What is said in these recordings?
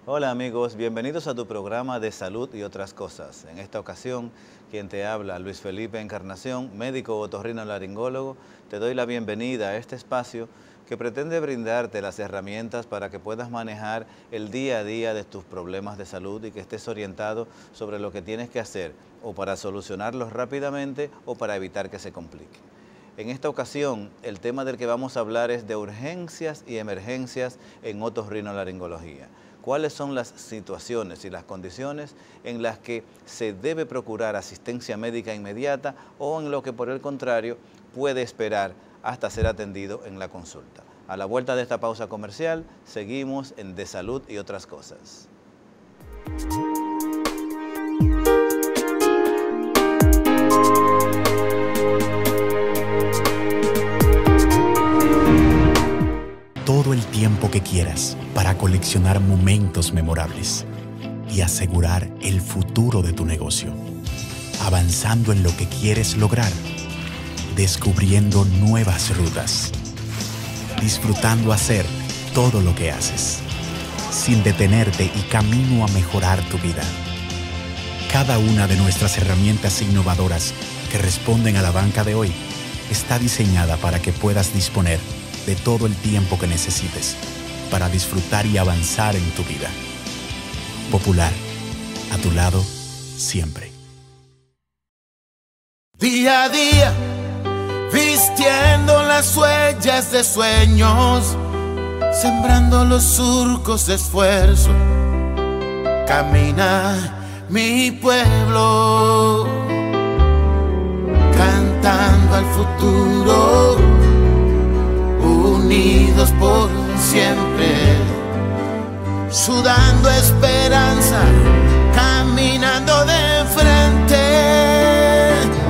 Hola amigos, bienvenidos a tu programa de salud y otras cosas. En esta ocasión, quien te habla, Luis Felipe Encarnación, médico otorrinolaringólogo, te doy la bienvenida a este espacio que pretende brindarte las herramientas para que puedas manejar el día a día de tus problemas de salud y que estés orientado sobre lo que tienes que hacer o para solucionarlos rápidamente o para evitar que se complique. En esta ocasión, el tema del que vamos a hablar es de urgencias y emergencias en otorrinolaringología. ¿Cuáles son las situaciones y las condiciones en las que se debe procurar asistencia médica inmediata o en lo que por el contrario puede esperar hasta ser atendido en la consulta? A la vuelta de esta pausa comercial, seguimos en De Salud y otras cosas. Todo el tiempo que quieras para coleccionar momentos memorables y asegurar el futuro de tu negocio. Avanzando en lo que quieres lograr, descubriendo nuevas rutas, disfrutando hacer todo lo que haces, sin detenerte y camino a mejorar tu vida. Cada una de nuestras herramientas innovadoras que responden a la banca de hoy está diseñada para que puedas disponer de todo el tiempo que necesites para disfrutar y avanzar en tu vida. Popular, a tu lado, siempre. Día a día, vistiendo las huellas de sueños, sembrando los surcos de esfuerzo, camina mi pueblo, cantando al futuro, unidos por siempre, sudando esperanza, caminando de frente.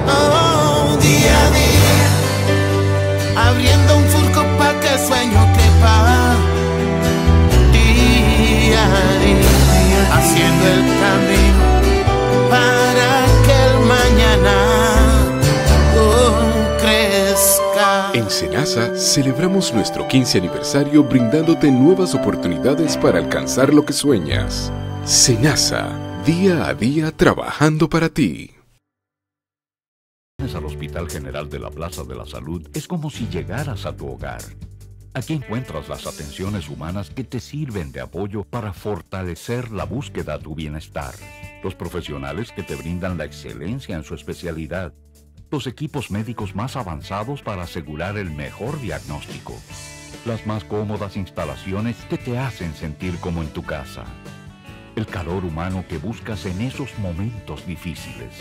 Oh, día a día, abriendo un surco para que el sueño quepa. Día a día, haciendo el camino para que el mañana crezca. En Senasa celebramos nuestro 15 aniversario brindándote nuevas oportunidades para alcanzar lo que sueñas. Senasa, día a día trabajando para ti. Al Hospital General de la Plaza de la Salud es como si llegaras a tu hogar. Aquí encuentras las atenciones humanas que te sirven de apoyo para fortalecer la búsqueda a tu bienestar. Los profesionales que te brindan la excelencia en su especialidad. Los equipos médicos más avanzados para asegurar el mejor diagnóstico. Las más cómodas instalaciones que te hacen sentir como en tu casa. El calor humano que buscas en esos momentos difíciles.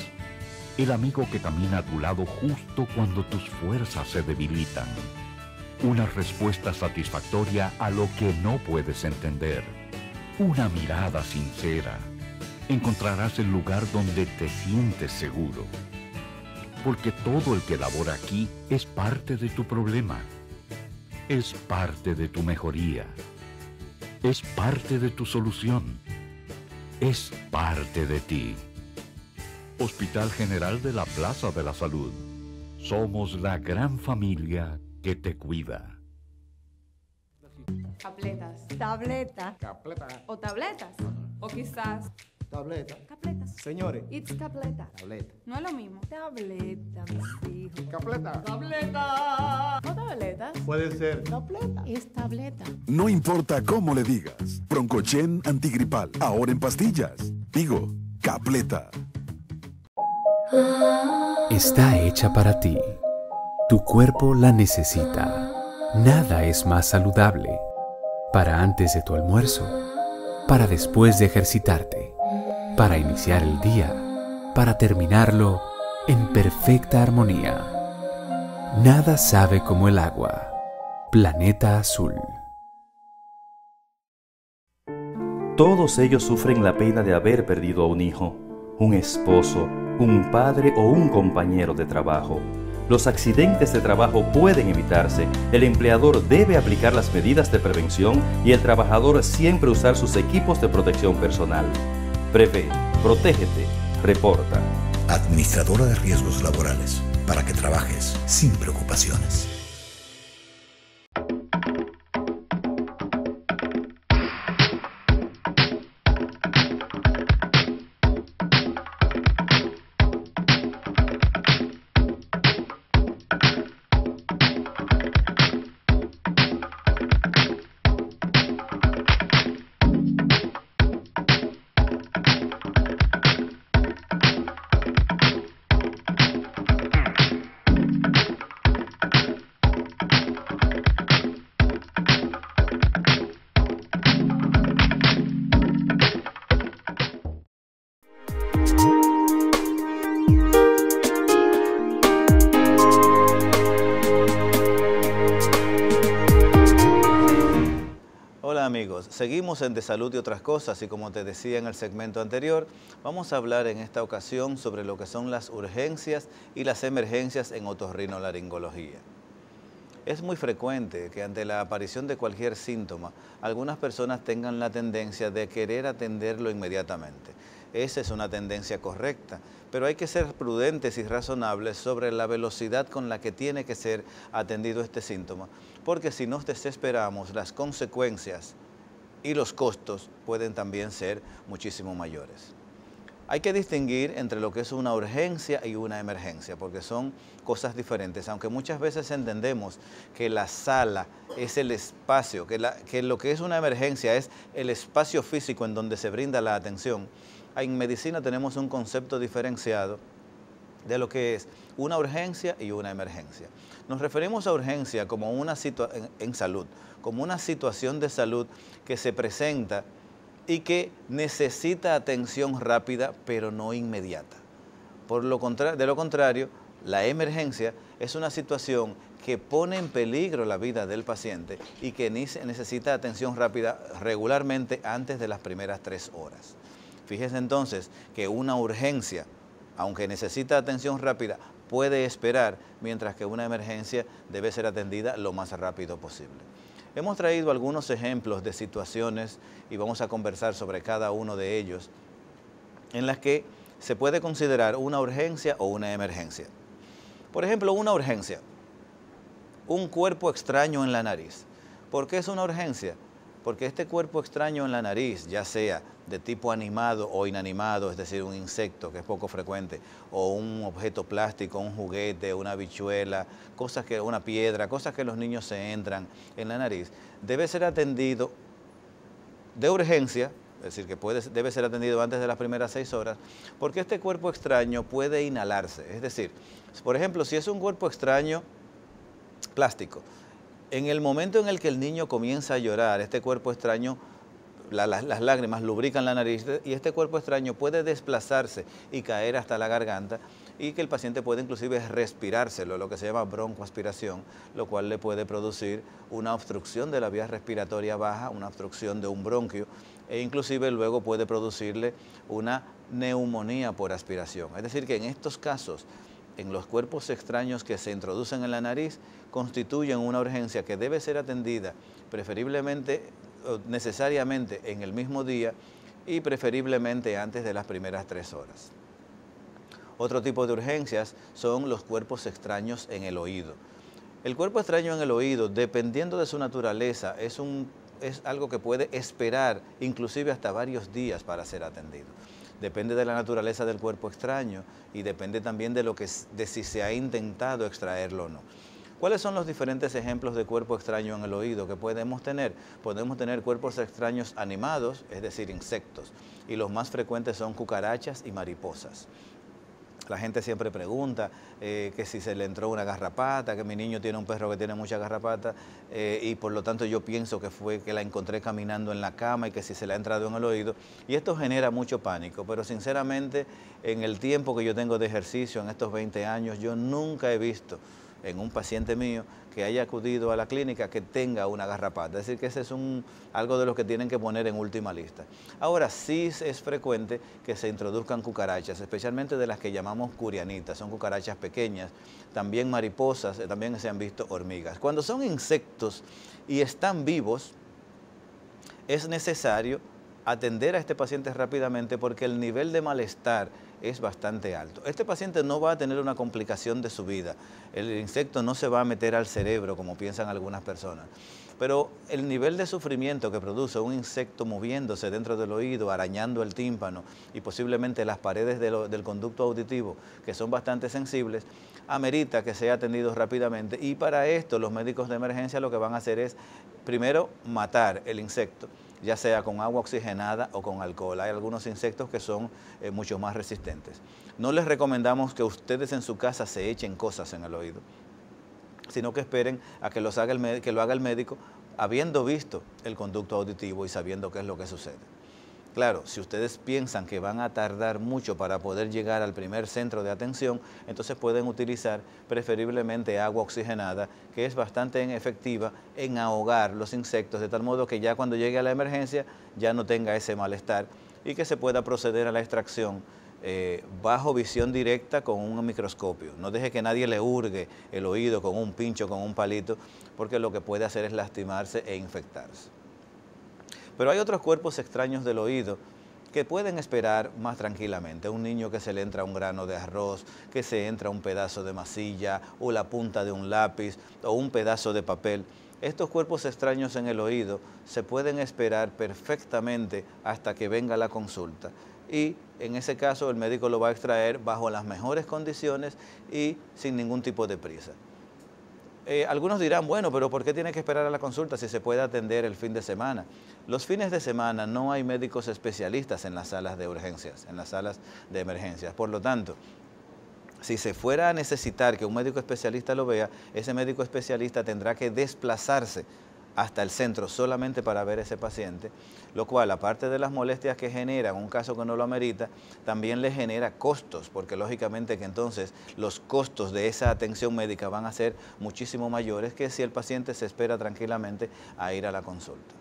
El amigo que camina a tu lado justo cuando tus fuerzas se debilitan. Una respuesta satisfactoria a lo que no puedes entender. Una mirada sincera. Encontrarás el lugar donde te sientes seguro. Porque todo el que labora aquí es parte de tu problema. Es parte de tu mejoría. Es parte de tu solución. Es parte de ti. Hospital General de la Plaza de la Salud. Somos la gran familia que te cuida. Capletas. Tableta. Capleta. O tabletas. O quizás... Tableta. Capletas. Señores. It's capleta. Tableta. No es lo mismo. Tableta, mis hijos. Capleta. Tableta. O tabletas. Puede ser. Tableta. Es tableta. No importa cómo le digas. Broncochen antigripal. Ahora en pastillas. Digo, Capleta. Está hecha para ti. Tu cuerpo la necesita. Nada es más saludable. Para antes de tu almuerzo. Para después de ejercitarte. Para iniciar el día. para terminarlo en perfecta armonía. Nada sabe como el agua. Planeta Azul. Todos ellos sufren la pena de haber perdido a un hijo, un esposo, un padre o un compañero de trabajo. Los accidentes de trabajo pueden evitarse, el empleador debe aplicar las medidas de prevención y el trabajador siempre usar sus equipos de protección personal. Prevé, protégete, reporta. Administradora de Riesgos Laborales, para que trabajes sin preocupaciones. Amigos, seguimos en De Salud y Otras Cosas y como te decía en el segmento anterior, vamos a hablar en esta ocasión sobre lo que son las urgencias y las emergencias en otorrinolaringología. Es muy frecuente que ante la aparición de cualquier síntoma, algunas personas tengan la tendencia de querer atenderlo inmediatamente. Esa es una tendencia correcta, pero hay que ser prudentes y razonables sobre la velocidad con la que tiene que ser atendido este síntoma, porque si nos desesperamos, las consecuencias y los costos pueden también ser muchísimo mayores. Hay que distinguir entre lo que es una urgencia y una emergencia, porque son cosas diferentes, aunque muchas veces entendemos que la sala es el espacio, que lo que es una emergencia es el espacio físico en donde se brinda la atención. En medicina tenemos un concepto diferenciado de lo que es una urgencia y una emergencia. Nos referimos a urgencia como en salud, como una situación de salud que se presenta y que necesita atención rápida, pero no inmediata. De lo contrario, la emergencia es una situación que pone en peligro la vida del paciente y que necesita atención rápida regularmente antes de las primeras 3 horas. Fíjese entonces que una urgencia, aunque necesita atención rápida, puede esperar, mientras que una emergencia debe ser atendida lo más rápido posible. Hemos traído algunos ejemplos de situaciones y vamos a conversar sobre cada uno de ellos, en las que se puede considerar una urgencia o una emergencia. Por ejemplo, una urgencia, un cuerpo extraño en la nariz. ¿Por qué es una urgencia? Porque este cuerpo extraño en la nariz, ya sea de tipo animado o inanimado, es decir, un insecto que es poco frecuente, o un objeto plástico, un juguete, una habichuela, una piedra, cosas que los niños se entran en la nariz, debe ser atendido de urgencia, es decir, que debe ser atendido antes de las primeras 6 horas, porque este cuerpo extraño puede inhalarse. Es decir, por ejemplo, si es un cuerpo extraño plástico, en el momento en el que el niño comienza a llorar, este cuerpo extraño, las lágrimas lubrican la nariz y este cuerpo extraño puede desplazarse y caer hasta la garganta y que el paciente puede inclusive respirárselo, lo que se llama broncoaspiración, lo cual le puede producir una obstrucción de la vía respiratoria baja, una obstrucción de un bronquio e inclusive luego puede producirle una neumonía por aspiración. Es decir, que en estos casos, en los cuerpos extraños que se introducen en la nariz, constituyen una urgencia que debe ser atendida preferiblemente, necesariamente en el mismo día y preferiblemente antes de las primeras 3 horas. Otro tipo de urgencias son los cuerpos extraños en el oído. El cuerpo extraño en el oído, dependiendo de su naturaleza, es algo que puede esperar inclusive hasta varios días para ser atendido. Depende de la naturaleza del cuerpo extraño y depende también de si se ha intentado extraerlo o no. ¿Cuáles son los diferentes ejemplos de cuerpo extraño en el oído que podemos tener? Podemos tener cuerpos extraños animados, es decir, insectos, y los más frecuentes son cucarachas y mariposas. La gente siempre pregunta que si se le entró una garrapata, que mi niño tiene un perro que tiene mucha garrapata y por lo tanto yo pienso que fue que la encontré caminando en la cama y que si se le ha entrado en el oído. Y esto genera mucho pánico, pero sinceramente en el tiempo que yo tengo de ejercicio, en estos 20 años, yo nunca he visto en un paciente mío que haya acudido a la clínica que tenga una garrapata. Es decir, que ese es algo de lo que tienen que poner en última lista. Ahora, sí es frecuente que se introduzcan cucarachas, especialmente de las que llamamos curianitas, son cucarachas pequeñas, también mariposas, también se han visto hormigas. Cuando son insectos y están vivos, es necesario atender a este paciente rápidamente porque el nivel de malestar es bastante alto. Este paciente no va a tener una complicación de su vida. El insecto no se va a meter al cerebro como piensan algunas personas. Pero el nivel de sufrimiento que produce un insecto moviéndose dentro del oído, arañando el tímpano y posiblemente las paredes del conducto auditivo, que son bastante sensibles, amerita que sea atendido rápidamente. Y para esto los médicos de emergencia lo que van a hacer es, primero, matar el insecto, ya sea con agua oxigenada o con alcohol. Hay algunos insectos que son mucho más resistentes. No les recomendamos que ustedes en su casa se echen cosas en el oído, sino que esperen a que lo haga el médico habiendo visto el conducto auditivo y sabiendo qué es lo que sucede. Claro, si ustedes piensan que van a tardar mucho para poder llegar al primer centro de atención, entonces pueden utilizar preferiblemente agua oxigenada, que es bastante efectiva en ahogar los insectos, de tal modo que ya cuando llegue a la emergencia ya no tenga ese malestar y que se pueda proceder a la extracción bajo visión directa con un microscopio. No deje que nadie le hurgue el oído con un pincho, con un palito, porque lo que puede hacer es lastimarse e infectarse. Pero hay otros cuerpos extraños del oído que pueden esperar más tranquilamente. Un niño que se le entra un grano de arroz, que se entra un pedazo de masilla o la punta de un lápiz o un pedazo de papel. Estos cuerpos extraños en el oído se pueden esperar perfectamente hasta que venga la consulta. Y en ese caso el médico lo va a extraer bajo las mejores condiciones y sin ningún tipo de prisa. Algunos dirán, bueno, pero ¿por qué tiene que esperar a la consulta si se puede atender el fin de semana? Los fines de semana no hay médicos especialistas en las salas de urgencias, en las salas de emergencias. Por lo tanto, si se fuera a necesitar que un médico especialista lo vea, ese médico especialista tendrá que desplazarse hasta el centro solamente para ver a ese paciente, lo cual, aparte de las molestias que genera en un caso que no lo amerita, también le genera costos, porque lógicamente que entonces los costos de esa atención médica van a ser muchísimo mayores que si el paciente se espera tranquilamente a ir a la consulta.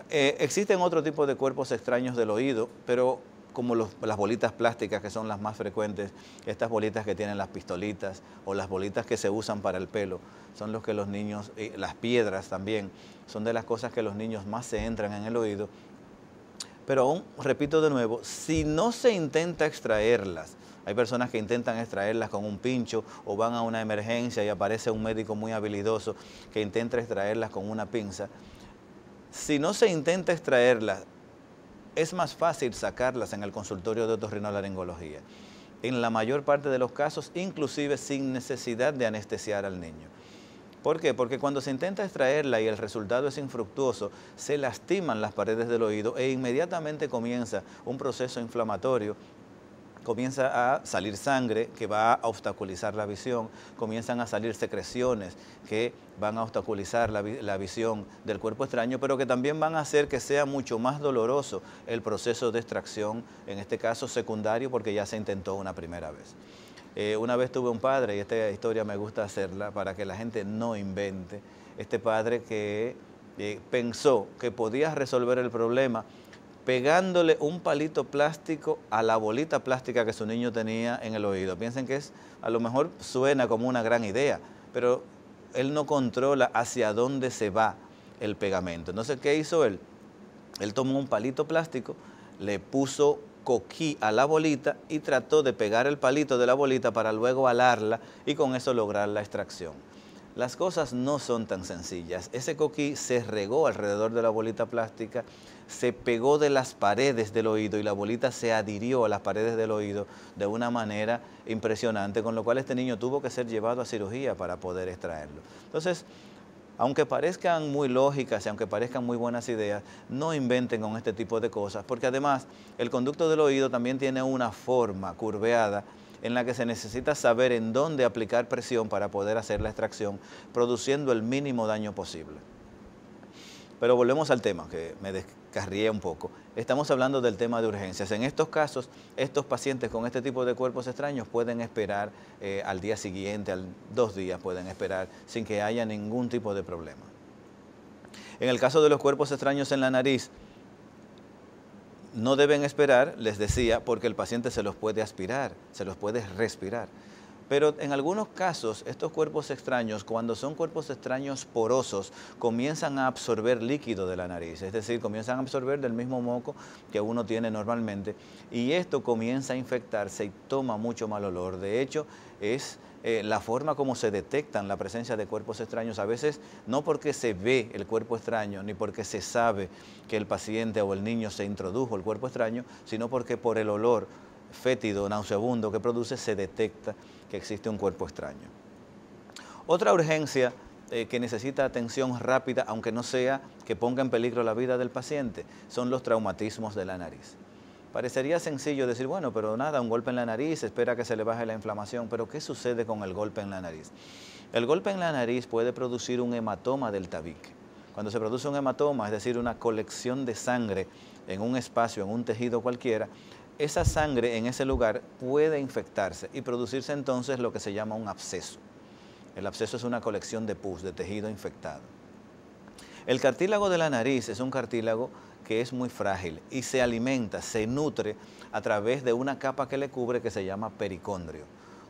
Existen otro tipo de cuerpos extraños del oído, pero como las bolitas plásticas, que son las más frecuentes, estas bolitas que tienen las pistolitas o las bolitas que se usan para el pelo, son los que los niños, las piedras también, son de las cosas que los niños más se entran en el oído. Pero aún, repito de nuevo, si no se intenta extraerlas, hay personas que intentan extraerlas con un pincho o van a una emergencia y aparece un médico muy habilidoso que intenta extraerlas con una pinza. Si no se intenta extraerlas, es más fácil sacarlas en el consultorio de otorrinolaringología. En la mayor parte de los casos, inclusive sin necesidad de anestesiar al niño. ¿Por qué? Porque cuando se intenta extraerla y el resultado es infructuoso, se lastiman las paredes del oído e inmediatamente comienza un proceso inflamatorio. Comienza a salir sangre que va a obstaculizar la visión, comienzan a salir secreciones que van a obstaculizar la visión del cuerpo extraño, pero que también van a hacer que sea mucho más doloroso el proceso de extracción, en este caso secundario, porque ya se intentó una primera vez. Una vez tuve un padre, y esta historia me gusta hacerla para que la gente no invente, este padre que pensó que podía resolver el problema pegándole un palito plástico a la bolita plástica que su niño tenía en el oído. Piensen que a lo mejor suena como una gran idea, pero él no controla hacia dónde se va el pegamento. Entonces, ¿qué hizo él? Él tomó un palito plástico, le puso coquí a la bolita y trató de pegar el palito de la bolita para luego alarla y con eso lograr la extracción. Las cosas no son tan sencillas. Ese coquí se regó alrededor de la bolita plástica, se pegó de las paredes del oído y la bolita se adhirió a las paredes del oído de una manera impresionante, con lo cual este niño tuvo que ser llevado a cirugía para poder extraerlo. Entonces, aunque parezcan muy lógicas y aunque parezcan muy buenas ideas, no inventen con este tipo de cosas, porque además el conducto del oído también tiene una forma curveada en la que se necesita saber en dónde aplicar presión para poder hacer la extracción, produciendo el mínimo daño posible. Pero volvemos al tema, que me descarrié un poco. Estamos hablando del tema de urgencias. En estos casos, estos pacientes con este tipo de cuerpos extraños pueden esperar al día siguiente, 2 días pueden esperar sin que haya ningún tipo de problema. En el caso de los cuerpos extraños en la nariz, no deben esperar, les decía, porque el paciente se los puede aspirar, se los puede respirar. Pero en algunos casos, estos cuerpos extraños, cuando son cuerpos extraños porosos, comienzan a absorber líquido de la nariz, es decir, comienzan a absorber del mismo moco que uno tiene normalmente, y esto comienza a infectarse y toma mucho mal olor. De hecho, es la forma como se detectan la presencia de cuerpos extraños, a veces no porque se ve el cuerpo extraño, ni porque se sabe que el paciente o el niño se introdujo el cuerpo extraño, sino porque por el olor fétido, nauseabundo que produce, se detecta que existe un cuerpo extraño. Otra urgencia que necesita atención rápida, aunque no sea que ponga en peligro la vida del paciente, son los traumatismos de la nariz. Parecería sencillo decir, bueno, pero nada, un golpe en la nariz, espera que se le baje la inflamación, pero ¿qué sucede con el golpe en la nariz? El golpe en la nariz puede producir un hematoma del tabique. Cuando se produce un hematoma, es decir, una colección de sangre en un espacio, en un tejido cualquiera, esa sangre en ese lugar puede infectarse y producirse entonces lo que se llama un absceso. El absceso es una colección de pus, de tejido infectado. El cartílago de la nariz es un cartílago que es muy frágil y se alimenta, se nutre a través de una capa que le cubre que se llama pericondrio.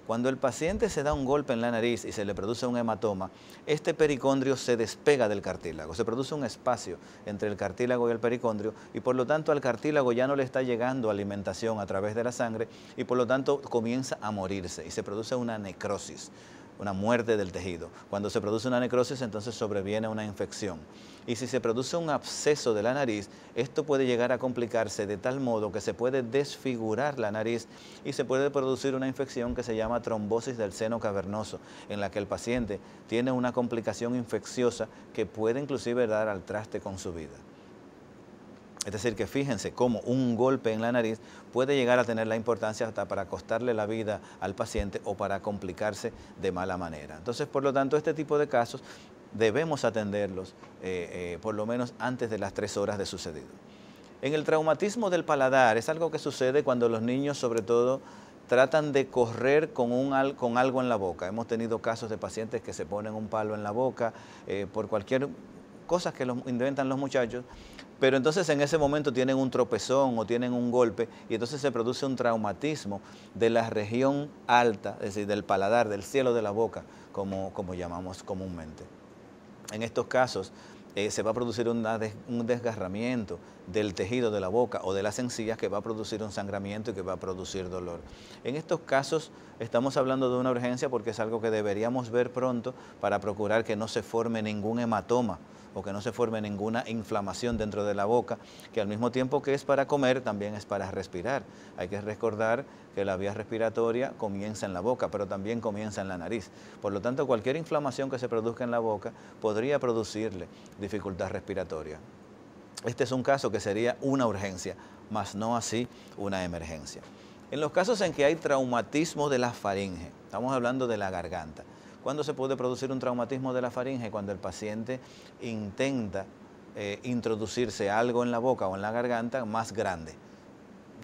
Cuando el paciente se da un golpe en la nariz y se le produce un hematoma, este pericondrio se despega del cartílago, se produce un espacio entre el cartílago y el pericondrio y por lo tanto al cartílago ya no le está llegando alimentación a través de la sangre y por lo tanto comienza a morirse y se produce una necrosis, una muerte del tejido. Cuando se produce una necrosis, entonces sobreviene una infección. Y si se produce un absceso de la nariz, esto puede llegar a complicarse de tal modo que se puede desfigurar la nariz y se puede producir una infección que se llama trombosis del seno cavernoso, en la que el paciente tiene una complicación infecciosa que puede inclusive dar al traste con su vida. Es decir, que fíjense cómo un golpe en la nariz puede llegar a tener la importancia hasta para costarle la vida al paciente o para complicarse de mala manera. Entonces, por lo tanto, este tipo de casos debemos atenderlos por lo menos antes de las 3 horas de sucedido. En el traumatismo del paladar es algo que sucede cuando los niños, sobre todo, tratan de correr con algo en la boca. Hemos tenido casos de pacientes que se ponen un palo en la boca por cualquier cosa que inventan los muchachos, pero entonces en ese momento tienen un tropezón o tienen un golpe y entonces se produce un traumatismo de la región alta, es decir, del paladar, del cielo de la boca, como llamamos comúnmente. En estos casos se va a producir un desgarramiento del tejido de la boca o de las encías que va a producir un sangramiento y que va a producir dolor. En estos casos estamos hablando de una urgencia porque es algo que deberíamos ver pronto para procurar que no se forme ningún hematoma o que no se forme ninguna inflamación dentro de la boca, que al mismo tiempo que es para comer, también es para respirar. Hay que recordar que la vía respiratoria comienza en la boca, pero también comienza en la nariz. Por lo tanto, cualquier inflamación que se produzca en la boca podría producirle dificultad respiratoria. Este es un caso que sería una urgencia, mas no así una emergencia. En los casos en que hay traumatismo de la faringe, estamos hablando de la garganta. ¿Cuándo se puede producir un traumatismo de la faringe? Cuando el paciente intenta introducirse algo en la boca o en la garganta más grande.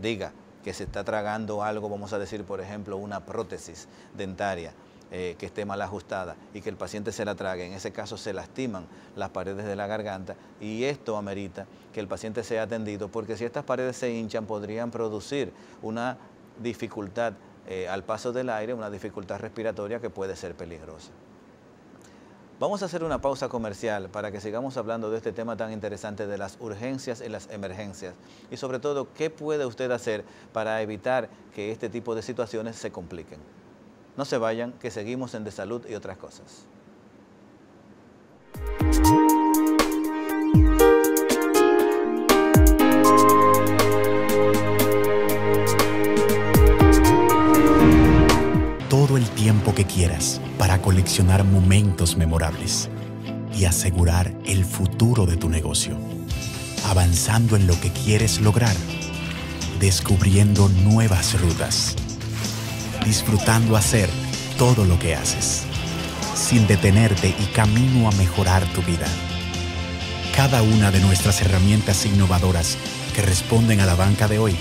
Diga que se está tragando algo, vamos a decir, por ejemplo, una prótesis dentaria que esté mal ajustada y que el paciente se la trague. En ese caso se lastiman las paredes de la garganta y esto amerita que el paciente sea atendido, porque si estas paredes se hinchan podrían producir una dificultad al paso del aire, una dificultad respiratoria que puede ser peligrosa. Vamos a hacer una pausa comercial para que sigamos hablando de este tema tan interesante de las urgencias y las emergencias y sobre todo, ¿qué puede usted hacer para evitar que este tipo de situaciones se compliquen? No se vayan, que seguimos en De Salud y Otras Cosas. Todo el tiempo que quieras para coleccionar momentos memorables y asegurar el futuro de tu negocio. Avanzando en lo que quieres lograr. Descubriendo nuevas rutas. disfrutando hacer todo lo que haces, sin detenerte y camino a mejorar tu vida. Cada una de nuestras herramientas innovadoras que responden a la banca de hoy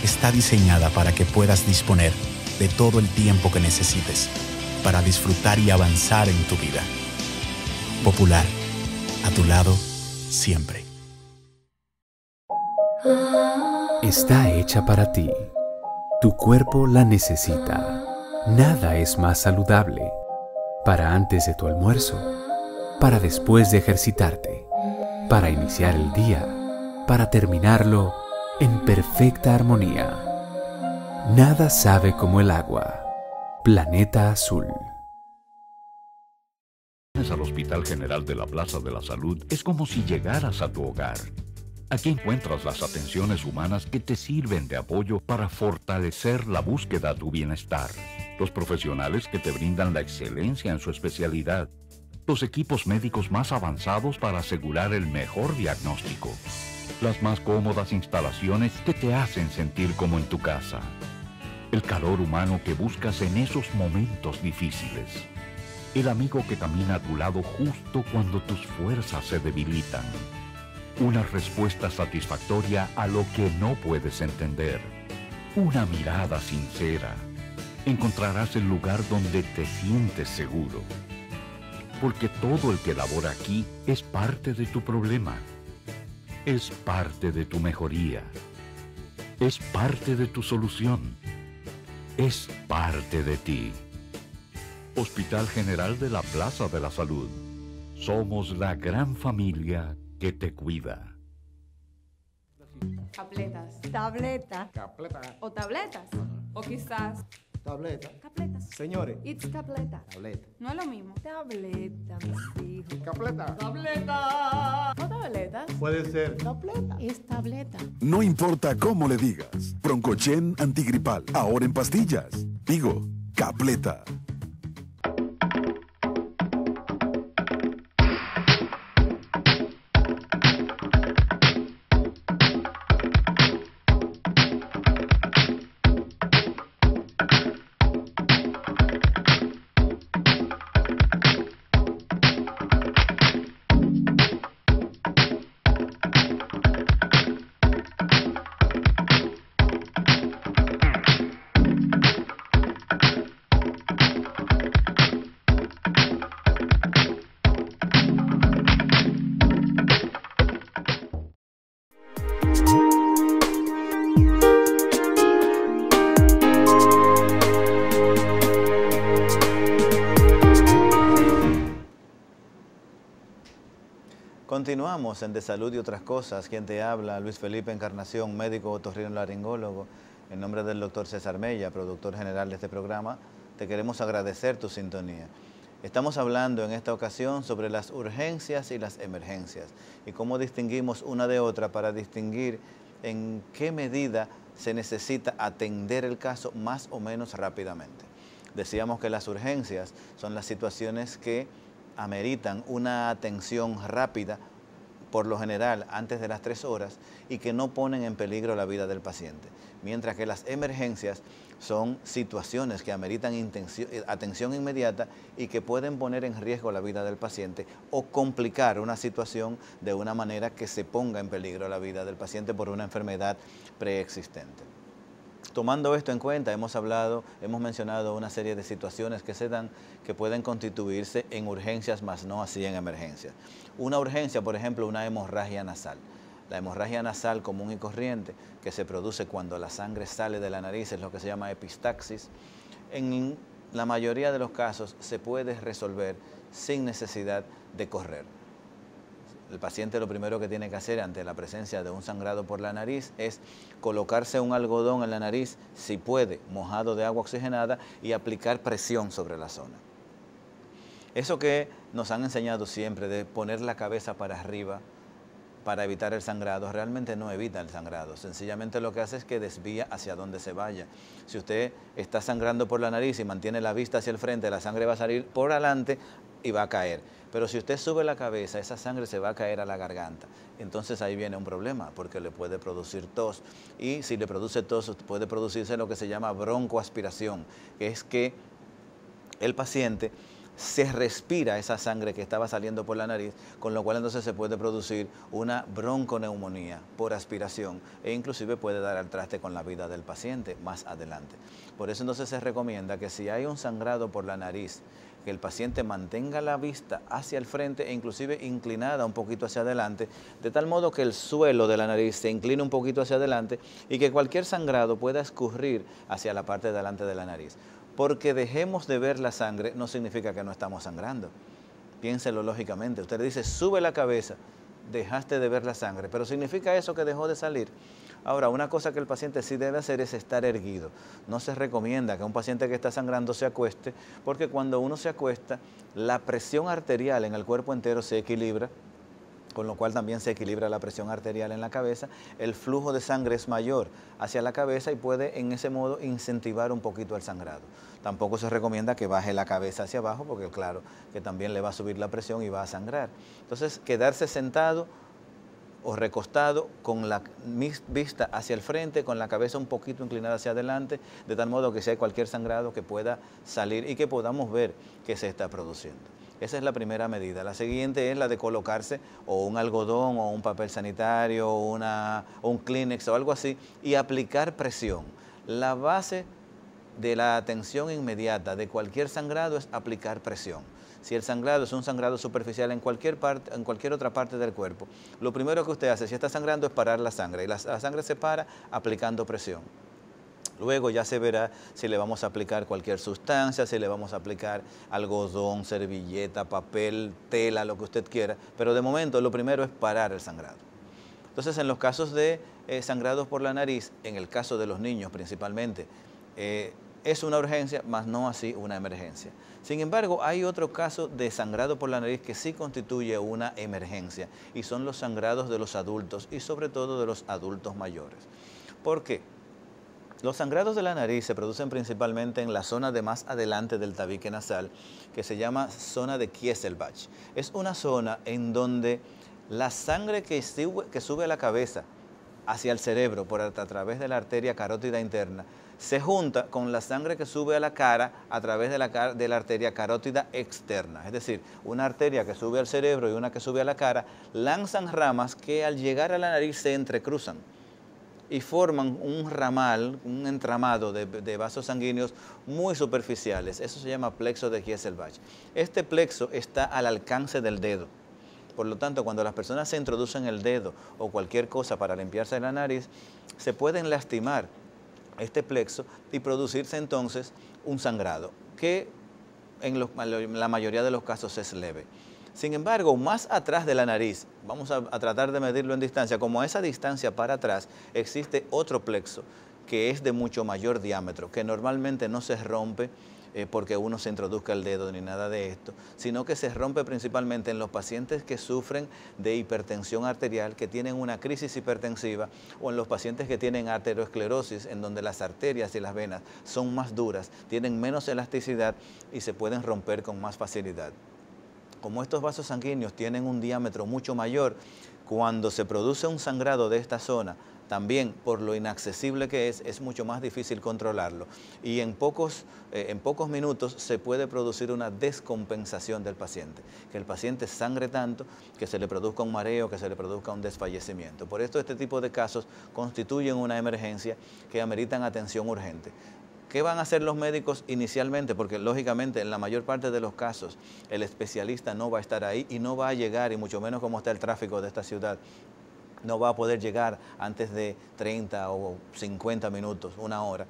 está diseñada para que puedas disponer de todo el tiempo que necesites para disfrutar y avanzar en tu vida. Popular, a tu lado siempre. Está hecha para ti. Tu cuerpo la necesita. Nada es más saludable. Para antes de tu almuerzo, para después de ejercitarte, para iniciar el día, para terminarlo en perfecta armonía. Nada sabe como el agua. Planeta Azul. Al Hospital General de la Plaza de la Salud es como si llegaras a tu hogar. Aquí encuentras las atenciones humanas que te sirven de apoyo para fortalecer la búsqueda de tu bienestar. Los profesionales que te brindan la excelencia en su especialidad. Los equipos médicos más avanzados para asegurar el mejor diagnóstico. Las más cómodas instalaciones que te hacen sentir como en tu casa. El calor humano que buscas en esos momentos difíciles. El amigo que camina a tu lado justo cuando tus fuerzas se debilitan. Una respuesta satisfactoria a lo que no puedes entender. Una mirada sincera. Encontrarás el lugar donde te sientes seguro. Porque todo el que labora aquí es parte de tu problema. Es parte de tu mejoría. Es parte de tu solución. Es parte de ti. Hospital General de la Plaza de la Salud. Somos la gran familia que te cuida. Capletas. Tableta. Capleta. O tabletas. O quizás. Tableta. Capletas. Señores. It's capleta. Tableta. No es lo mismo. Tableta, mis hijos. Capleta. Tableta. O tabletas. Puede ser. Tableta. Es tableta. No importa cómo le digas. Broncochen antigripal, ahora en pastillas. Digo, Capleta. Continuamos en De Salud y Otras Cosas. Quien te habla, Luis Felipe Encarnación, médico otorrinolaringólogo. En nombre del doctor César Mella, productor general de este programa, te queremos agradecer tu sintonía. Estamos hablando en esta ocasión sobre las urgencias y las emergencias y cómo distinguimos una de otra para distinguir en qué medida se necesita atender el caso más o menos rápidamente. Decíamos que las urgencias son las situaciones que ameritan una atención rápida, por lo general antes de las 3 horas, y que no ponen en peligro la vida del paciente. Mientras que las emergencias son situaciones que ameritan atención inmediata y que pueden poner en riesgo la vida del paciente o complicar una situación de una manera que se ponga en peligro la vida del paciente por una enfermedad preexistente. Tomando esto en cuenta, hemos mencionado una serie de situaciones que se dan que pueden constituirse en urgencias, más no así en emergencias. Una urgencia, por ejemplo, una hemorragia nasal. La hemorragia nasal común y corriente, que se produce cuando la sangre sale de la nariz, es lo que se llama epistaxis. En la mayoría de los casos se puede resolver sin necesidad de correr. El paciente lo primero que tiene que hacer ante la presencia de un sangrado por la nariz es colocarse un algodón en la nariz, si puede, mojado de agua oxigenada, y aplicar presión sobre la zona. Eso que nos han enseñado siempre de poner la cabeza para arriba para evitar el sangrado, realmente no evita el sangrado, sencillamente lo que hace es que desvía hacia donde se vaya. Si usted está sangrando por la nariz y mantiene la vista hacia el frente, la sangre va a salir por adelante y va a caer. Pero si usted sube la cabeza, esa sangre se va a caer a la garganta. Entonces ahí viene un problema, porque le puede producir tos. Y si le produce tos, puede producirse lo que se llama broncoaspiración, que es que el paciente se respira esa sangre que estaba saliendo por la nariz, con lo cual entonces se puede producir una bronconeumonía por aspiración e inclusive puede dar al traste con la vida del paciente más adelante. Por eso entonces se recomienda que si hay un sangrado por la nariz, que el paciente mantenga la vista hacia el frente e inclusive inclinada un poquito hacia adelante, de tal modo que el suelo de la nariz se incline un poquito hacia adelante y que cualquier sangrado pueda escurrir hacia la parte de delante de la nariz. Porque dejemos de ver la sangre no significa que no estamos sangrando. Piénselo lógicamente. Usted le dice, sube la cabeza, dejaste de ver la sangre, pero ¿significa eso que dejó de salir? Ahora, una cosa que el paciente sí debe hacer es estar erguido. No se recomienda que un paciente que está sangrando se acueste, porque cuando uno se acuesta, la presión arterial en el cuerpo entero se equilibra, con lo cual también se equilibra la presión arterial en la cabeza, el flujo de sangre es mayor hacia la cabeza y puede en ese modo incentivar un poquito el sangrado. Tampoco se recomienda que baje la cabeza hacia abajo porque claro que también le va a subir la presión y va a sangrar. Entonces quedarse sentado o recostado con la vista hacia el frente, con la cabeza un poquito inclinada hacia adelante, de tal modo que si hay cualquier sangrado que pueda salir y que podamos ver que se está produciendo. Esa es la primera medida. La siguiente es la de colocarse o un algodón o un papel sanitario o un Kleenex o algo así y aplicar presión. La base de la atención inmediata de cualquier sangrado es aplicar presión. Si el sangrado es un sangrado superficial en cualquier otra parte del cuerpo, lo primero que usted hace si está sangrando es parar la sangre y la sangre se para aplicando presión. Luego ya se verá si le vamos a aplicar cualquier sustancia, si le vamos a aplicar algodón, servilleta, papel, tela, lo que usted quiera. Pero de momento lo primero es parar el sangrado. Entonces en los casos de sangrados por la nariz, en el caso de los niños principalmente, es una urgencia, mas no así una emergencia. Sin embargo, hay otro caso de sangrado por la nariz que sí constituye una emergencia y son los sangrados de los adultos y sobre todo de los adultos mayores. ¿Por qué? Los sangrados de la nariz se producen principalmente en la zona de más adelante del tabique nasal, que se llama zona de Kieselbach. Es una zona en donde la sangre que sube a la cabeza hacia el cerebro a través de la arteria carótida interna se junta con la sangre que sube a la cara a través de la arteria carótida externa. Es decir, una arteria que sube al cerebro y una que sube a la cara lanzan ramas que al llegar a la nariz se entrecruzan y forman un ramal, un entramado de vasos sanguíneos muy superficiales. Eso se llama plexo de Kieselbach. Este plexo está al alcance del dedo. Por lo tanto, cuando las personas se introducen el dedo o cualquier cosa para limpiarse la nariz, se pueden lastimar este plexo y producirse entonces un sangrado, que en la mayoría de los casos es leve. Sin embargo, más atrás de la nariz, vamos a tratar de medirlo en distancia, como a esa distancia para atrás existe otro plexo que es de mucho mayor diámetro, que normalmente no se rompe porque uno se introduzca el dedo ni nada de esto, sino que se rompe principalmente en los pacientes que sufren de hipertensión arterial, que tienen una crisis hipertensiva, o en los pacientes que tienen arteriosclerosis, en donde las arterias y las venas son más duras, tienen menos elasticidad y se pueden romper con más facilidad. Como estos vasos sanguíneos tienen un diámetro mucho mayor, cuando se produce un sangrado de esta zona, también por lo inaccesible que es mucho más difícil controlarlo. Y en pocos minutos se puede producir una descompensación del paciente, que el paciente sangre tanto que se le produzca un mareo, que se le produzca un desfallecimiento. Por esto este tipo de casos constituyen una emergencia que ameritan atención urgente. ¿Qué van a hacer los médicos inicialmente? Porque lógicamente en la mayor parte de los casos el especialista no va a estar ahí y no va a llegar, y mucho menos como está el tráfico de esta ciudad, no va a poder llegar antes de 30 o 50 minutos, una hora.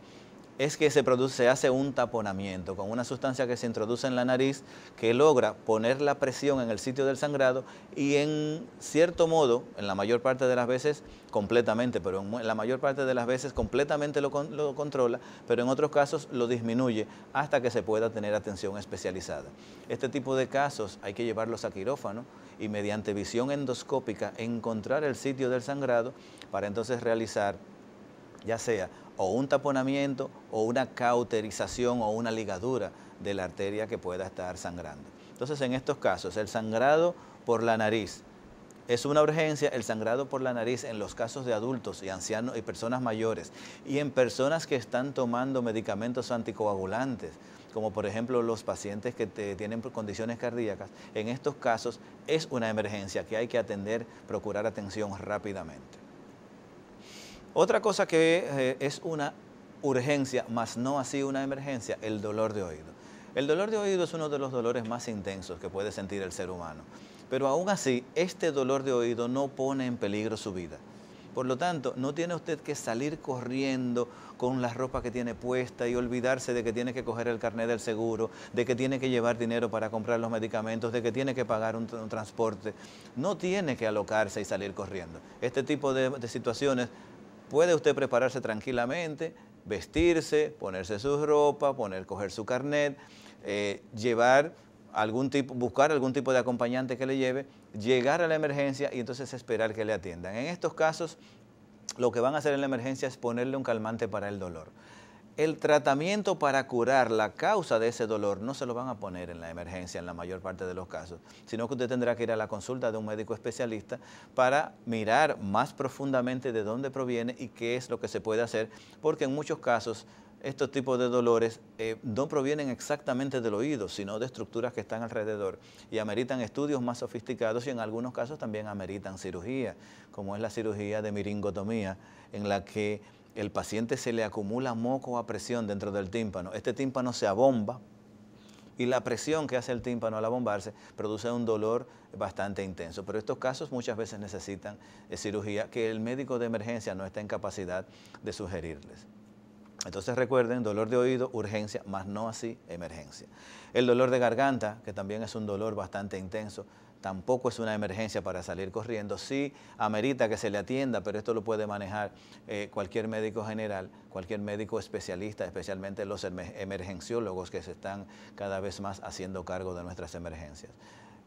es que se hace un taponamiento con una sustancia que se introduce en la nariz que logra poner la presión en el sitio del sangrado y en cierto modo, en la mayor parte de las veces completamente, pero en la mayor parte de las veces completamente lo controla, pero en otros casos lo disminuye hasta que se pueda tener atención especializada. Este tipo de casos hay que llevarlos a quirófano y mediante visión endoscópica encontrar el sitio del sangrado para entonces realizar ya sea o un taponamiento o una cauterización o una ligadura de la arteria que pueda estar sangrando. Entonces, en estos casos, el sangrado por la nariz es una urgencia, el sangrado por la nariz en los casos de adultos y ancianos y personas mayores y en personas que están tomando medicamentos anticoagulantes, como por ejemplo los pacientes que tienen condiciones cardíacas, en estos casos es una emergencia que hay que atender, procurar atención rápidamente. Otra cosa que es una urgencia, más no así una emergencia, el dolor de oído. El dolor de oído es uno de los dolores más intensos que puede sentir el ser humano, pero aún así, este dolor de oído no pone en peligro su vida. Por lo tanto, no tiene usted que salir corriendo con la ropa que tiene puesta y olvidarse de que tiene que coger el carnet del seguro, de que tiene que llevar dinero para comprar los medicamentos, de que tiene que pagar un transporte. No tiene que alocarse y salir corriendo. Este tipo de situaciones puede usted prepararse tranquilamente, vestirse, ponerse su ropa, coger su carnet, buscar algún tipo de acompañante que le lleve, llegar a la emergencia y entonces esperar que le atiendan. En estos casos, lo que van a hacer en la emergencia es ponerle un calmante para el dolor. El tratamiento para curar la causa de ese dolor no se lo van a poner en la emergencia en la mayor parte de los casos, sino que usted tendrá que ir a la consulta de un médico especialista para mirar más profundamente de dónde proviene y qué es lo que se puede hacer, porque en muchos casos estos tipos de dolores no provienen exactamente del oído, sino de estructuras que están alrededor y ameritan estudios más sofisticados y en algunos casos también ameritan cirugía, como es la cirugía de miringotomía, en la que el paciente se le acumula moco a presión dentro del tímpano. Este tímpano se abomba y la presión que hace el tímpano al abombarse produce un dolor bastante intenso. Pero estos casos muchas veces necesitan cirugía que el médico de emergencia no está en capacidad de sugerirles. Entonces recuerden, dolor de oído, urgencia, más no así emergencia. El dolor de garganta, que también es un dolor bastante intenso, tampoco es una emergencia para salir corriendo. Sí amerita que se le atienda, pero esto lo puede manejar cualquier médico general, cualquier médico especialista, especialmente los emergenciólogos que se están cada vez más haciendo cargo de nuestras emergencias.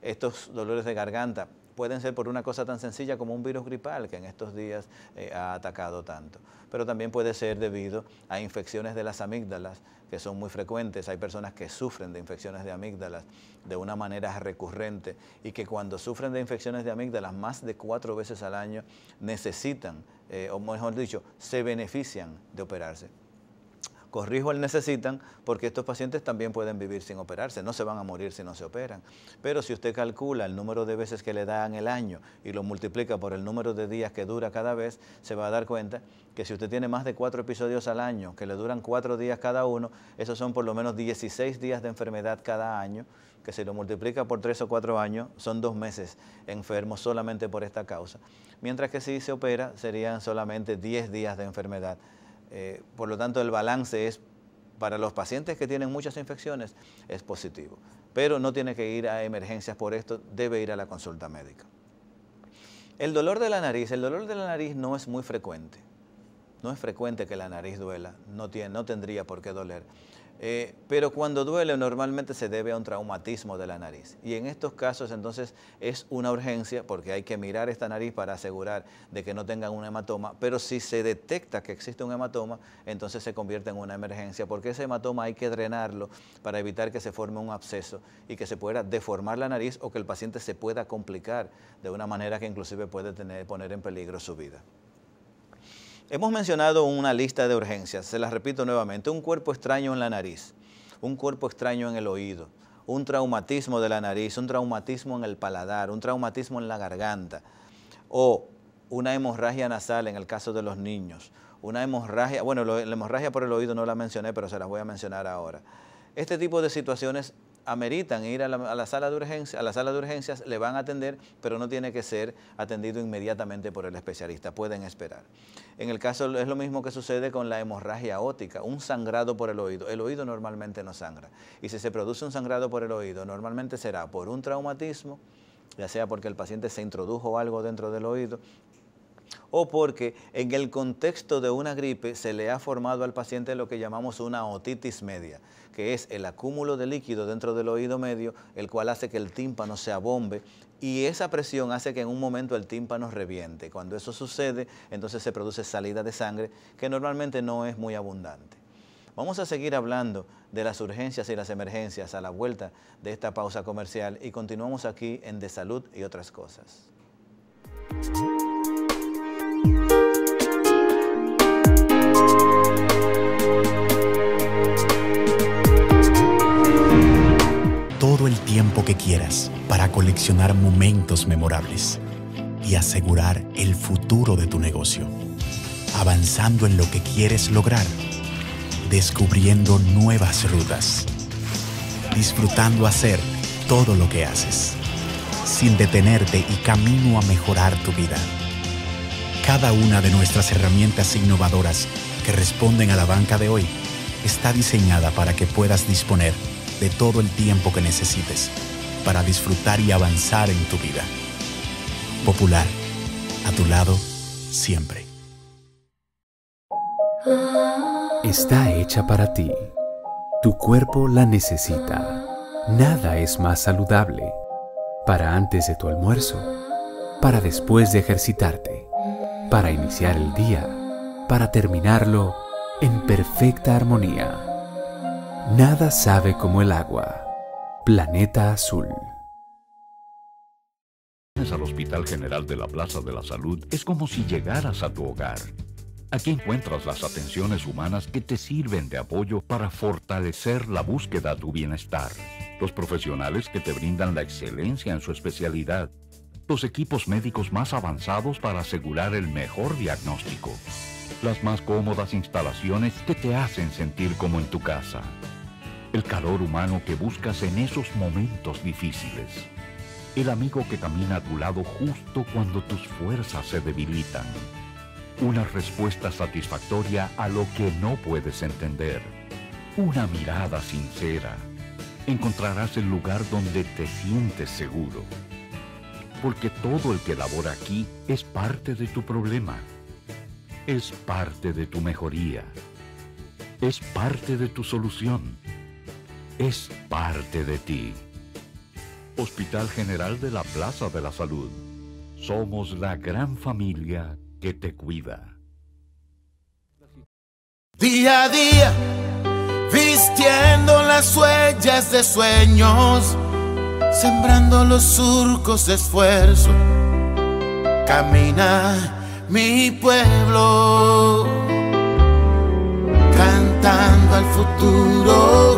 Estos dolores de garganta pueden ser por una cosa tan sencilla como un virus gripal que en estos días ha atacado tanto, pero también puede ser debido a infecciones de las amígdalas que son muy frecuentes. Hay personas que sufren de infecciones de amígdalas de una manera recurrente y que cuando sufren de infecciones de amígdalas más de 4 veces al año necesitan, o mejor dicho, se benefician de operarse. Corrijo el necesitan porque estos pacientes también pueden vivir sin operarse, no se van a morir si no se operan. Pero si usted calcula el número de veces que le dan el año y lo multiplica por el número de días que dura cada vez, se va a dar cuenta que si usted tiene más de 4 episodios al año, que le duran 4 días cada uno, esos son por lo menos 16 días de enfermedad cada año, que si lo multiplica por 3 o 4 años, son 2 meses enfermos solamente por esta causa. Mientras que si se opera, serían solamente 10 días de enfermedad. Por lo tanto, el balance es, para los pacientes que tienen muchas infecciones, es positivo. Pero no tiene que ir a emergencias por esto, debe ir a la consulta médica. El dolor de la nariz no es muy frecuente. No es frecuente que la nariz duela, no tendría por qué doler. Pero cuando duele normalmente se debe a un traumatismo de la nariz. Y en estos casos entonces es una urgencia porque hay que mirar esta nariz para asegurar de que no tengan un hematoma. Pero si se detecta que existe un hematoma, entonces se convierte en una emergencia porque ese hematoma hay que drenarlo para evitar que se forme un absceso y que se pueda deformar la nariz o que el paciente se pueda complicar de una manera que inclusive puede poner en peligro su vida. Hemos mencionado una lista de urgencias, se las repito nuevamente: un cuerpo extraño en la nariz, un cuerpo extraño en el oído, un traumatismo de la nariz, un traumatismo en el paladar, un traumatismo en la garganta o una hemorragia nasal en el caso de los niños, una hemorragia, bueno, la hemorragia por el oído no la mencioné, pero se las voy a mencionar ahora. Este tipo de situaciones ameritan ir a la sala de urgencias, le van a atender, pero no tiene que ser atendido inmediatamente por el especialista, pueden esperar. En el caso es lo mismo que sucede con la hemorragia aórtica, un sangrado por el oído normalmente no sangra, y si se produce un sangrado por el oído, normalmente será por un traumatismo, ya sea porque el paciente se introdujo algo dentro del oído, o porque en el contexto de una gripe se le ha formado al paciente lo que llamamos una otitis media, que es el acúmulo de líquido dentro del oído medio, el cual hace que el tímpano se abombe, y esa presión hace que en un momento el tímpano reviente. Cuando eso sucede, entonces se produce salida de sangre, que normalmente no es muy abundante. Vamos a seguir hablando de las urgencias y las emergencias a la vuelta de esta pausa comercial y continuamos aquí en De Salud y Otras Cosas. Todo el tiempo que quieras para coleccionar momentos memorables y asegurar el futuro de tu negocio. Avanzando en lo que quieres lograr, descubriendo nuevas rutas, disfrutando hacer todo lo que haces, sin detenerte y camino a mejorar tu vida. Cada una de nuestras herramientas innovadoras que responden a la banca de hoy está diseñada para que puedas disponer de todo el tiempo que necesites para disfrutar y avanzar en tu vida. Popular, a tu lado, siempre. Está hecha para ti. Tu cuerpo la necesita. Nada es más saludable. Para antes de tu almuerzo, para después de ejercitarte, para iniciar el día, para terminarlo en perfecta armonía. Nada sabe como el agua. Planeta Azul. Al Hospital General de la Plaza de la Salud es como si llegaras a tu hogar. Aquí encuentras las atenciones humanas que te sirven de apoyo para fortalecer la búsqueda de tu bienestar. Los profesionales que te brindan la excelencia en su especialidad. Los equipos médicos más avanzados para asegurar el mejor diagnóstico. Las más cómodas instalaciones que te hacen sentir como en tu casa. El calor humano que buscas en esos momentos difíciles. El amigo que camina a tu lado justo cuando tus fuerzas se debilitan. Una respuesta satisfactoria a lo que no puedes entender. Una mirada sincera. Encontrarás el lugar donde te sientes seguro. Porque todo el que labora aquí es parte de tu problema. Es parte de tu mejoría. Es parte de tu solución. Es parte de ti. Hospital General de la Plaza de la Salud. Somos la gran familia que te cuida. Día a día, vistiendo las huellas de sueños, sembrando los surcos de esfuerzo, camina mi pueblo, cantando al futuro,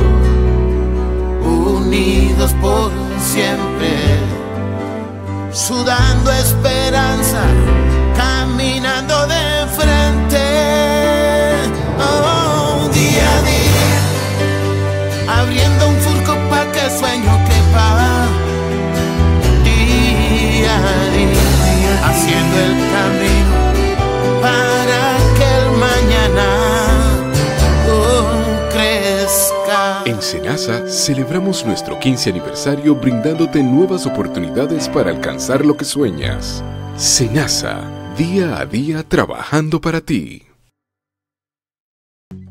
unidos por siempre, sudando esperanza, caminando de frente. Oh, día a día, abriendo un surco pa' que el sueño quepa. Día a día, haciendo el camino para que el mañana crezca. En Senasa celebramos nuestro 15 aniversario brindándote nuevas oportunidades para alcanzar lo que sueñas. Senasa, día a día trabajando para ti.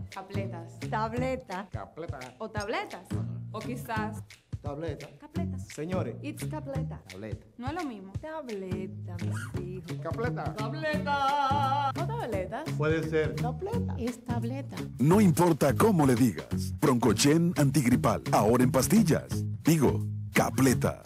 Capletas. Tableta. Capleta. O tabletas. O quizás. Tableta. Capletas. Señores. It's capleta. Tableta. No es lo mismo. Tableta, mis hijos. Capleta. Tableta. O tabletas. Puede ser. Tableta. Es tableta. No importa cómo le digas. Broncochen antigripal, ahora en pastillas. Digo, Capleta.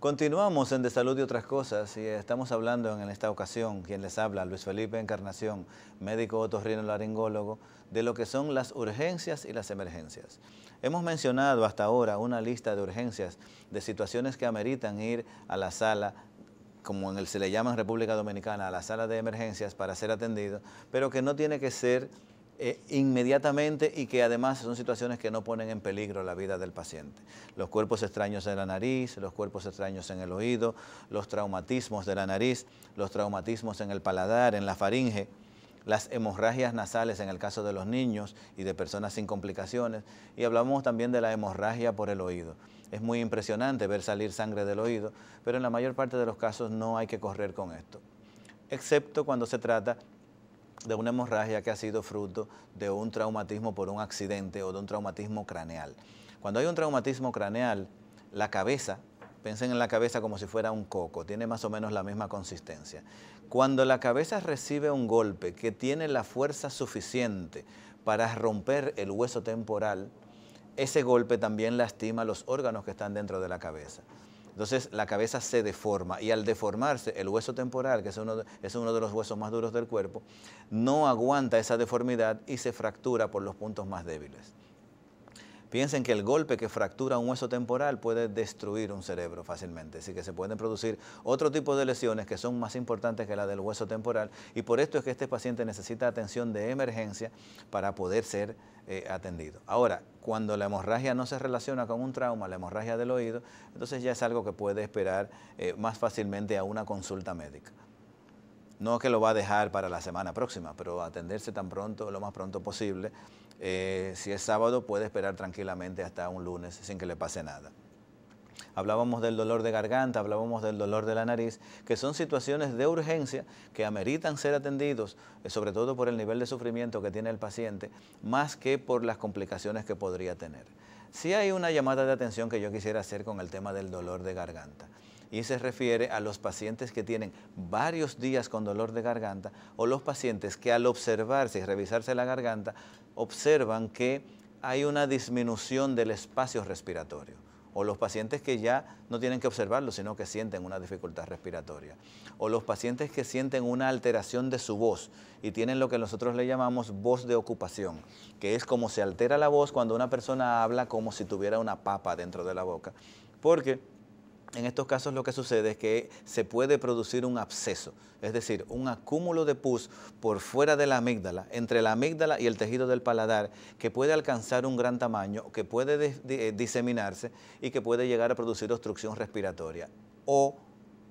Continuamos en De Salud y Otras Cosas y estamos hablando en esta ocasión, quien les habla, Luis Felipe Encarnación, médico otorrinolaringólogo, de lo que son las urgencias y las emergencias. Hemos mencionado hasta ahora una lista de urgencias, de situaciones que ameritan ir a la sala, como se le llama en República Dominicana, a la sala de emergencias para ser atendido, pero que no tiene que ser inmediatamente y que además son situaciones que no ponen en peligro la vida del paciente. Los cuerpos extraños en la nariz, los cuerpos extraños en el oído, los traumatismos de la nariz, los traumatismos en el paladar, en la faringe, las hemorragias nasales en el caso de los niños y de personas sin complicaciones, y hablamos también de la hemorragia por el oído. Es muy impresionante ver salir sangre del oído, pero en la mayor parte de los casos no hay que correr con esto, excepto cuando se trata de una hemorragia que ha sido fruto de un traumatismo por un accidente o de un traumatismo craneal. Cuando hay un traumatismo craneal, la cabeza, piensen en la cabeza como si fuera un coco, tiene más o menos la misma consistencia. Cuando la cabeza recibe un golpe que tiene la fuerza suficiente para romper el hueso temporal, ese golpe también lastima los órganos que están dentro de la cabeza. Entonces la cabeza se deforma y al deformarse el hueso temporal, que es uno de los huesos más duros del cuerpo, no aguanta esa deformidad y se fractura por los puntos más débiles. Piensen que el golpe que fractura un hueso temporal puede destruir un cerebro fácilmente, así que se pueden producir otro tipo de lesiones que son más importantes que la del hueso temporal, y por esto es que este paciente necesita atención de emergencia para poder ser atendido. Ahora, cuando la hemorragia no se relaciona con un trauma, la hemorragia del oído, entonces ya es algo que puede esperar más fácilmente a una consulta médica. No que lo va a dejar para la semana próxima, pero atenderse tan pronto, lo más pronto posible. Si es sábado, puede esperar tranquilamente hasta un lunes sin que le pase nada. Hablábamos del dolor de garganta, hablábamos del dolor de la nariz, que son situaciones de urgencia que ameritan ser atendidos, sobre todo por el nivel de sufrimiento que tiene el paciente, más que por las complicaciones que podría tener. Sí hay una llamada de atención que yo quisiera hacer con el tema del dolor de garganta, y se refiere a los pacientes que tienen varios días con dolor de garganta o los pacientes que al observarse y revisarse la garganta observan que hay una disminución del espacio respiratorio, o los pacientes que ya no tienen que observarlo, sino que sienten una dificultad respiratoria, o los pacientes que sienten una alteración de su voz y tienen lo que nosotros le llamamos voz de ocupación, que es como se altera la voz cuando una persona habla como si tuviera una papa dentro de la boca, porque en estos casos lo que sucede es que se puede producir un absceso, es decir, un acúmulo de pus por fuera de la amígdala, entre la amígdala y el tejido del paladar, que puede alcanzar un gran tamaño, que puede diseminarse y que puede llegar a producir obstrucción respiratoria. O,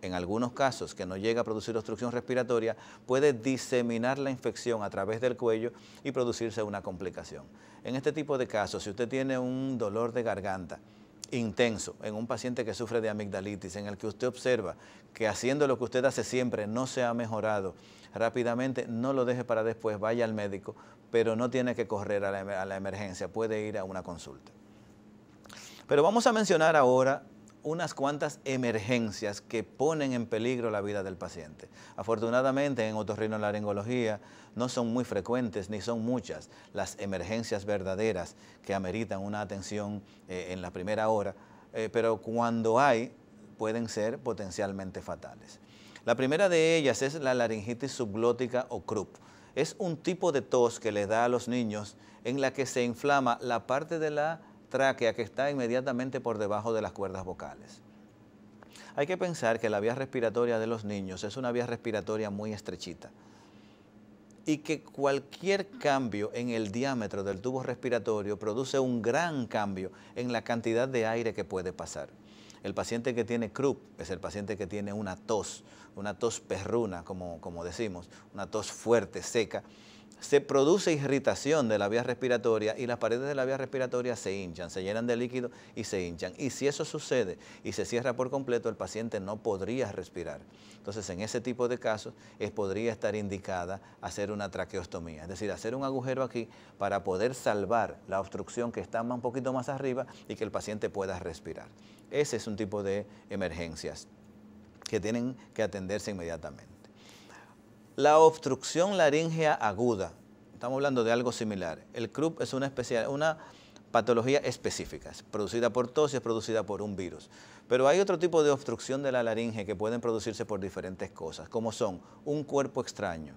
en algunos casos que no llega a producir obstrucción respiratoria, puede diseminar la infección a través del cuello y producirse una complicación. En este tipo de casos, si usted tiene un dolor de garganta intenso en un paciente que sufre de amigdalitis, en el que usted observa que haciendo lo que usted hace siempre no se ha mejorado rápidamente, no lo deje para después, vaya al médico, pero no tiene que correr a la emergencia, puede ir a una consulta. Pero vamos a mencionar ahora unas cuantas emergencias que ponen en peligro la vida del paciente. Afortunadamente en otorrinolaringología no son muy frecuentes ni son muchas las emergencias verdaderas que ameritan una atención en la primera hora, pero cuando hay pueden ser potencialmente fatales. La primera de ellas es la laringitis subglótica o croup. Es un tipo de tos que le da a los niños en la que se inflama la parte de la tráquea que está inmediatamente por debajo de las cuerdas vocales. Hay que pensar que la vía respiratoria de los niños es una vía respiratoria muy estrechita y que cualquier cambio en el diámetro del tubo respiratorio produce un gran cambio en la cantidad de aire que puede pasar. El paciente que tiene croup es el paciente que tiene una tos perruna, como decimos, una tos fuerte, seca. Se produce irritación de la vía respiratoria y las paredes de la vía respiratoria se hinchan, se llenan de líquido y se hinchan. Y si eso sucede y se cierra por completo, el paciente no podría respirar. Entonces, en ese tipo de casos, podría estar indicada hacer una traqueostomía, es decir, hacer un agujero aquí para poder salvar la obstrucción que está un poquito más arriba y que el paciente pueda respirar. Ese es un tipo de emergencias que tienen que atenderse inmediatamente. La obstrucción laríngea aguda, estamos hablando de algo similar. El croup es una patología específica, es producida por tos y es producida por un virus. Pero hay otro tipo de obstrucción de la laringe que pueden producirse por diferentes cosas, como son un cuerpo extraño,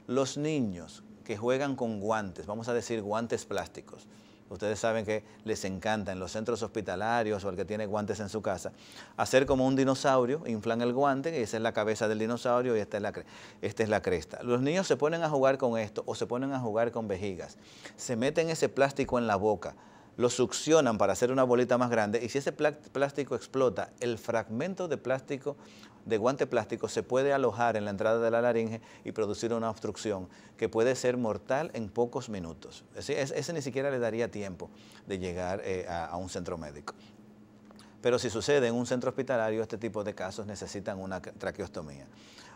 los niños que juegan con guantes, vamos a decir guantes plásticos. Ustedes saben que les encanta en los centros hospitalarios o el que tiene guantes en su casa, hacer como un dinosaurio, inflan el guante, y esa es la cabeza del dinosaurio y esta es la cresta. Los niños se ponen a jugar con esto o se ponen a jugar con vejigas, se meten ese plástico en la boca, lo succionan para hacer una bolita más grande y si ese plástico explota, el fragmento de plástico, de guante plástico, se puede alojar en la entrada de la laringe y producir una obstrucción que puede ser mortal en pocos minutos. Ese ni siquiera le daría tiempo de llegar a un centro médico. Pero si sucede en un centro hospitalario, este tipo de casos necesitan una traqueostomía.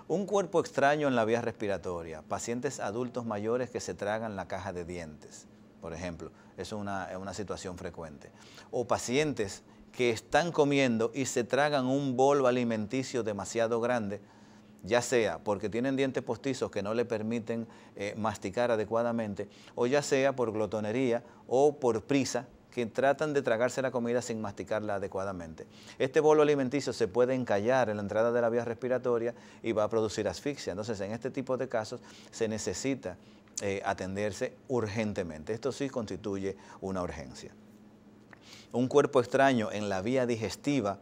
Un cuerpo extraño en la vía respiratoria, pacientes adultos mayores que se tragan la caja de dientes, por ejemplo, es una situación frecuente. O pacientes que están comiendo y se tragan un bolo alimenticio demasiado grande, ya sea porque tienen dientes postizos que no le permiten masticar adecuadamente, o ya sea por glotonería o por prisa, que tratan de tragarse la comida sin masticarla adecuadamente. Este bolo alimenticio se puede encallar en la entrada de la vía respiratoria y va a producir asfixia. Entonces, en este tipo de casos se necesita atenderse urgentemente. Esto sí constituye una urgencia. Un cuerpo extraño en la vía digestiva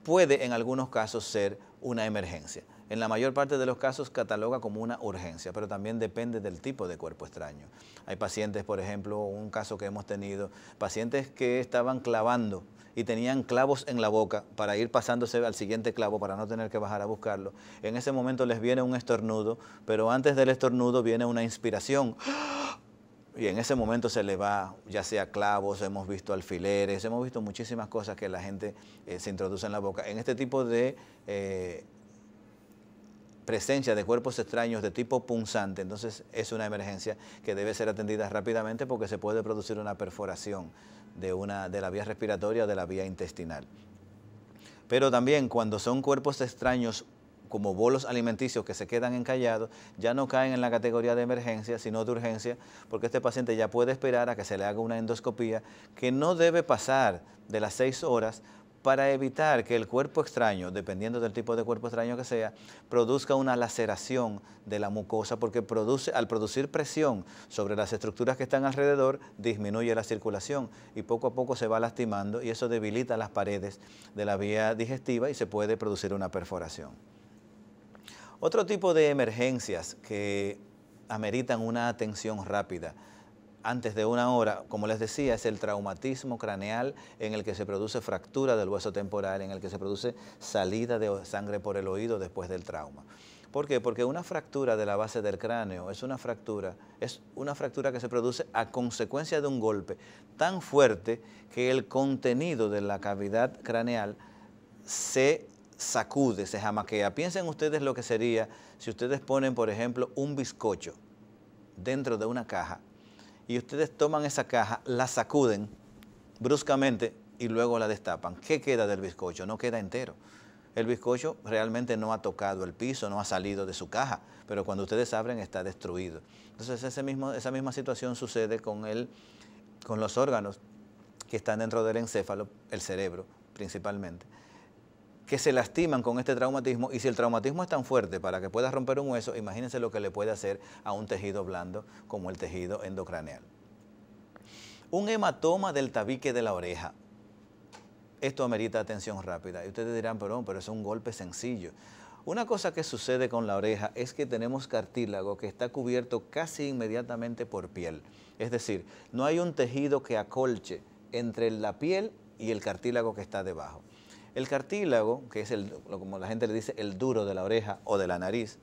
puede en algunos casos ser una emergencia. En la mayor parte de los casos cataloga como una urgencia, pero también depende del tipo de cuerpo extraño. Hay pacientes, por ejemplo, un caso que hemos tenido, pacientes que estaban clavando y tenían clavos en la boca para ir pasándose al siguiente clavo para no tener que bajar a buscarlo. En ese momento les viene un estornudo, pero antes del estornudo viene una inspiración. Y en ese momento se le va, ya sea clavos, hemos visto alfileres, hemos visto muchísimas cosas que la gente se introduce en la boca. En este tipo de presencia de cuerpos extraños de tipo punzante, entonces es una emergencia que debe ser atendida rápidamente porque se puede producir una perforación de la vía respiratoria o de la vía intestinal. Pero también cuando son cuerpos extraños como bolos alimenticios que se quedan encallados, ya no caen en la categoría de emergencia, sino de urgencia, porque este paciente ya puede esperar a que se le haga una endoscopía que no debe pasar de las 6 horas para evitar que el cuerpo extraño, dependiendo del tipo de cuerpo extraño que sea, produzca una laceración de la mucosa, porque al producir presión sobre las estructuras que están alrededor, disminuye la circulación y poco a poco se va lastimando y eso debilita las paredes de la vía digestiva y se puede producir una perforación. Otro tipo de emergencias que ameritan una atención rápida antes de 1 hora, como les decía, es el traumatismo craneal en el que se produce fractura del hueso temporal, en el que se produce salida de sangre por el oído después del trauma. ¿Por qué? Porque una fractura de la base del cráneo es una fractura que se produce a consecuencia de un golpe tan fuerte que el contenido de la cavidad craneal se sacude, se jamaquea. Piensen ustedes lo que sería si ustedes ponen, por ejemplo, un bizcocho dentro de una caja y ustedes toman esa caja, la sacuden bruscamente y luego la destapan. ¿Qué queda del bizcocho? No queda entero. El bizcocho realmente no ha tocado el piso, no ha salido de su caja, pero cuando ustedes abren está destruido. Entonces esa misma situación sucede con los órganos que están dentro del encéfalo, el cerebro principalmente, que se lastiman con este traumatismo, y si el traumatismo es tan fuerte para que pueda romper un hueso, imagínense lo que le puede hacer a un tejido blando como el tejido endocraneal. Un hematoma del tabique de la oreja. Esto amerita atención rápida. Y ustedes dirán, pero es un golpe sencillo. Una cosa que sucede con la oreja es que tenemos cartílago que está cubierto casi inmediatamente por piel. Es decir, no hay un tejido que acolche entre la piel y el cartílago que está debajo. El cartílago, que es como la gente le dice, el duro de la oreja o de la nariz,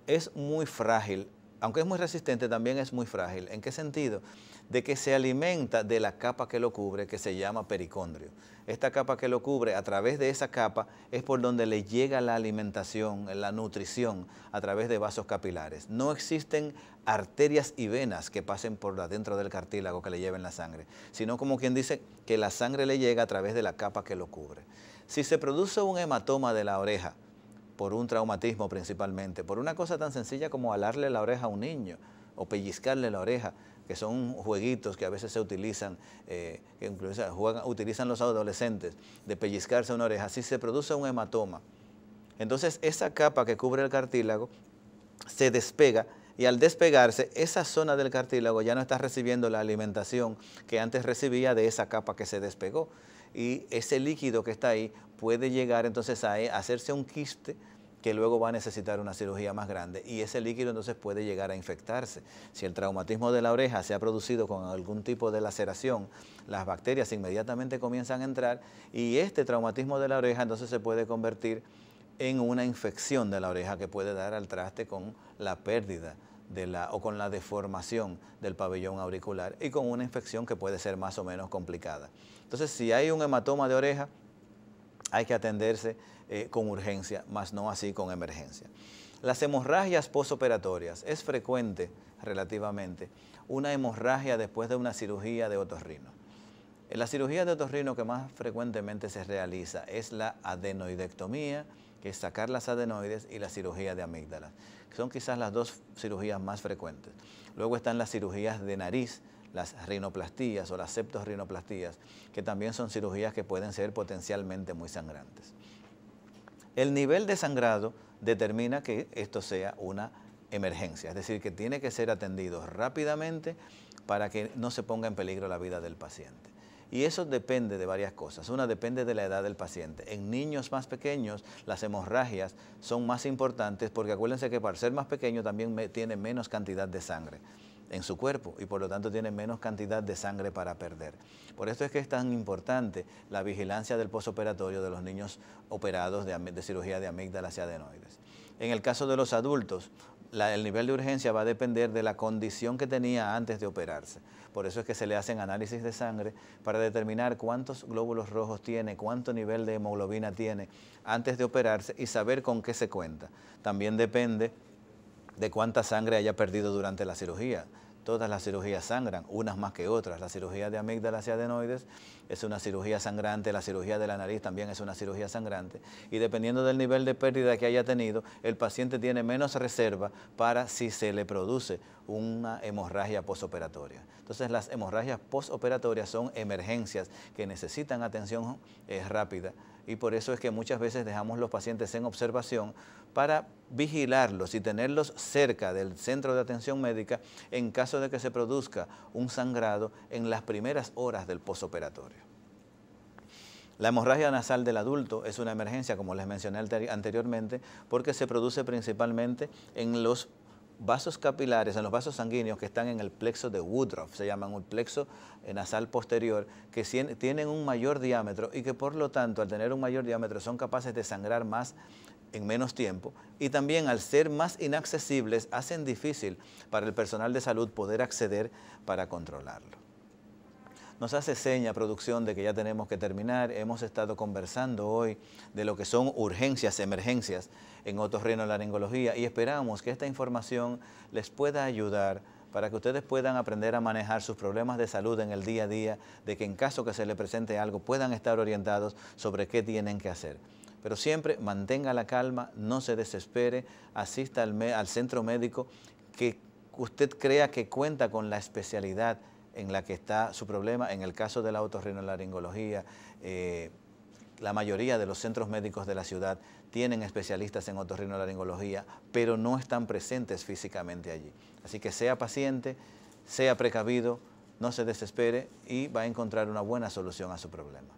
es muy frágil. Aunque es muy resistente, también es muy frágil. ¿En qué sentido? De que se alimenta de la capa que lo cubre, que se llama pericondrio. Esta capa que lo cubre, a través de esa capa, es por donde le llega la alimentación, la nutrición, a través de vasos capilares. No existen arterias y venas que pasen por adentro del cartílago que le lleven la sangre, sino como quien dice que la sangre le llega a través de la capa que lo cubre. Si se produce un hematoma de la oreja, por un traumatismo principalmente, por una cosa tan sencilla como alarle la oreja a un niño o pellizcarle la oreja, que son jueguitos que a veces se utilizan, que incluso utilizan los adolescentes, de pellizcarse una oreja, si se produce un hematoma, entonces esa capa que cubre el cartílago se despega, y al despegarse, esa zona del cartílago ya no está recibiendo la alimentación que antes recibía de esa capa que se despegó. Y ese líquido que está ahí puede llegar entonces a hacerse un quiste que luego va a necesitar una cirugía más grande. Y ese líquido entonces puede llegar a infectarse. Si el traumatismo de la oreja se ha producido con algún tipo de laceración, las bacterias inmediatamente comienzan a entrar y este traumatismo de la oreja entonces se puede convertir en una infección de la oreja que puede dar al traste con la pérdida o con la deformación del pabellón auricular y con una infección que puede ser más o menos complicada. Entonces, si hay un hematoma de oreja, hay que atenderse con urgencia, más no así con emergencia. Las hemorragias postoperatorias, es frecuente relativamente una hemorragia después de una cirugía de otorrino. La cirugía de otorrino que más frecuentemente se realiza es la adenoidectomía, que es sacar las adenoides, y la cirugía de amígdalas. Son quizás las dos cirugías más frecuentes. Luego están las cirugías de nariz, las rinoplastías o las septorrinoplastías, que también son cirugías que pueden ser potencialmente muy sangrantes. El nivel de sangrado determina que esto sea una emergencia, es decir, que tiene que ser atendido rápidamente para que no se ponga en peligro la vida del paciente. Y eso depende de varias cosas. Una, depende de la edad del paciente. En niños más pequeños, las hemorragias son más importantes porque acuérdense que para ser más pequeño también tiene menos cantidad de sangre en su cuerpo y por lo tanto tiene menos cantidad de sangre para perder. Por esto es que es tan importante la vigilancia del posoperatorio de los niños operados de cirugía de amígdalas y adenoides. En el caso de los adultos, el nivel de urgencia va a depender de la condición que tenía antes de operarse. Por eso es que se le hacen análisis de sangre para determinar cuántos glóbulos rojos tiene, cuánto nivel de hemoglobina tiene antes de operarse y saber con qué se cuenta. También depende de cuánta sangre haya perdido durante la cirugía. Todas las cirugías sangran, unas más que otras. La cirugía de amígdalas y adenoides es una cirugía sangrante, la cirugía de la nariz también es una cirugía sangrante. Y dependiendo del nivel de pérdida que haya tenido, el paciente tiene menos reserva para si se le produce una hemorragia postoperatoria. Entonces las hemorragias postoperatorias son emergencias que necesitan atención rápida. Y por eso es que muchas veces dejamos los pacientes en observación para vigilarlos y tenerlos cerca del centro de atención médica en caso de que se produzca un sangrado en las primeras horas del postoperatorio. La hemorragia nasal del adulto es una emergencia, como les mencioné anteriormente, porque se produce principalmente en los vasos capilares, en los vasos sanguíneos que están en el plexo de Woodruff, se llaman un plexo nasal posterior, que tienen un mayor diámetro y que por lo tanto al tener un mayor diámetro son capaces de sangrar más en menos tiempo y también al ser más inaccesibles hacen difícil para el personal de salud poder acceder para controlarlo. Nos hace seña producción de que ya tenemos que terminar. Hemos estado conversando hoy de lo que son urgencias, emergencias en otorrinolaringología y esperamos que esta información les pueda ayudar para que ustedes puedan aprender a manejar sus problemas de salud en el día a día, de que en caso que se les presente algo puedan estar orientados sobre qué tienen que hacer. Pero siempre mantenga la calma, no se desespere, asista al centro médico que usted crea que cuenta con la especialidad en la que está su problema. En el caso de la otorrinolaringología, la mayoría de los centros médicos de la ciudad tienen especialistas en otorrinolaringología, pero no están presentes físicamente allí. Así que sea paciente, sea precavido, no se desespere y va a encontrar una buena solución a su problema.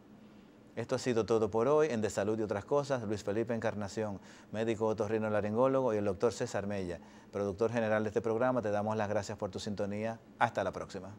Esto ha sido todo por hoy en De Salud y Otras Cosas. Luis Felipe Encarnación, médico otorrinolaringólogo, y el doctor César Mella, productor general de este programa. Te damos las gracias por tu sintonía. Hasta la próxima.